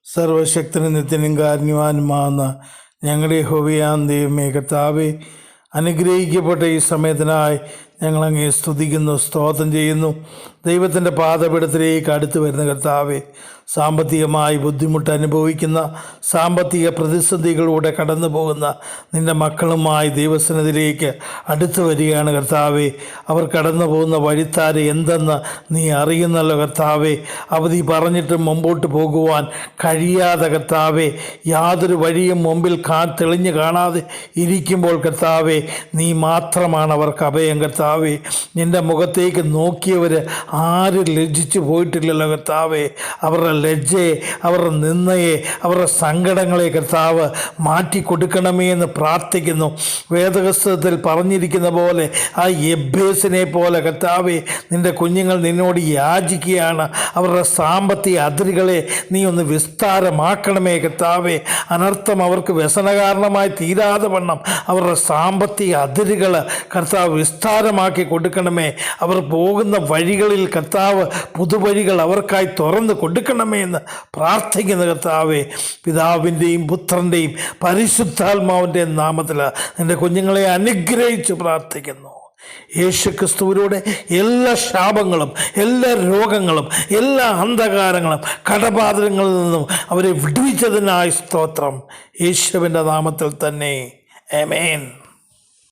സർവശക്തനും നിത്യനും കാരുണ്യവാനുമാകുന്ന ഞങ്ങളുടെ യഹോവയാം ദൈവമേ കർത്താവേ, അനുഗ്രഹിക്കപ്പെട്ട ഈ സമയത്തിനായി ഞങ്ങളങ്ങേ സ്തുതിക്കുന്നു, സ്തോത്രം ചെയ്യുന്നു. ദൈവത്തിൻ്റെ പാദപീഠത്തിലേക്ക് അടുത്ത് വരുന്ന കർത്താവേ, സാമ്പത്തികമായി ബുദ്ധിമുട്ട് അനുഭവിക്കുന്ന, സാമ്പത്തിക പ്രതിസന്ധികളിലൂടെ കടന്നു പോകുന്ന നിൻ്റെ മക്കളുമായി ദൈവസന്നിധിയിലേക്ക് അടുത്തു വരികയാണ് കർത്താവേ. അവർ കടന്നു പോകുന്ന വഴിത്താര എന്തെന്ന് നീ അറിയുന്നല്ലോ കർത്താവേ. അവധി പറഞ്ഞിട്ട് മുമ്പോട്ട് പോകുവാൻ കഴിയാതെ കർത്താവേ, യാതൊരു വഴിയും മുമ്പിൽ തെളിഞ്ഞു കാണാതെ ഇരിക്കുമ്പോൾ കർത്താവേ, നീ മാത്രമാണ് അവർക്ക് അഭയം കർത്താവേ. നിൻ്റെ മുഖത്തേക്ക് നോക്കിയവർ ആരും ലജ്ജിച്ചു പോയിട്ടില്ലല്ലോ കർത്താവേ. അവരുടെ ലജ്ജയെ, അവരുടെ നിന്ദയെ, അവരുടെ സങ്കടങ്ങളെ കർത്താവ് മാറ്റിക്കൊടുക്കണമേ എന്ന് പ്രാർത്ഥിക്കുന്നു. വേദപുസ്തകത്തിൽ പറഞ്ഞിരിക്കുന്ന പോലെ ആ എബ്ബേസിനെ പോലെ കർത്താവേ, നിൻ്റെ കുഞ്ഞുങ്ങൾ നിന്നോട് യാചിക്കുകയാണ്. അവരുടെ സാമ്പത്തിക അതിരുകളെ നീ ഒന്ന് വിസ്താരമാക്കണമേ കർത്താവേ. അനർത്ഥം അവർക്ക് വ്യസനകാരണമായി തീരാതെ വണ്ണം അവരുടെ സാമ്പത്തിക അതിരുകൾ കർത്താവ് വിസ്താരമാക്കി കൊടുക്കണമേ. അവർ പോകുന്ന വഴികളിൽ കർത്താവ് പുതുവഴികൾ അവർക്കായി തുറന്ന് കൊടുക്കണമേ എന്ന് പ്രാർത്ഥിക്കുന്ന കർത്താവേ, പിതാവിൻ്റെയും പുത്രൻ്റെയും പരിശുദ്ധാത്മാവിൻ്റെയും നാമത്തിൽ നിൻ്റെ കുഞ്ഞുങ്ങളെ അനുഗ്രഹിച്ച് പ്രാർത്ഥിക്കുന്നു. യേശുക്രിസ്തുവിലൂടെ എല്ലാ ശാപങ്ങളും, എല്ലാ രോഗങ്ങളും, എല്ലാ അന്ധകാരങ്ങളും, കടബാധകളിൽ നിന്നും അവരെ വിടുവിച്ചതിനായി സ്തോത്രം. യേശുവിൻ്റെ നാമത്തിൽ തന്നെ ആമേൻ.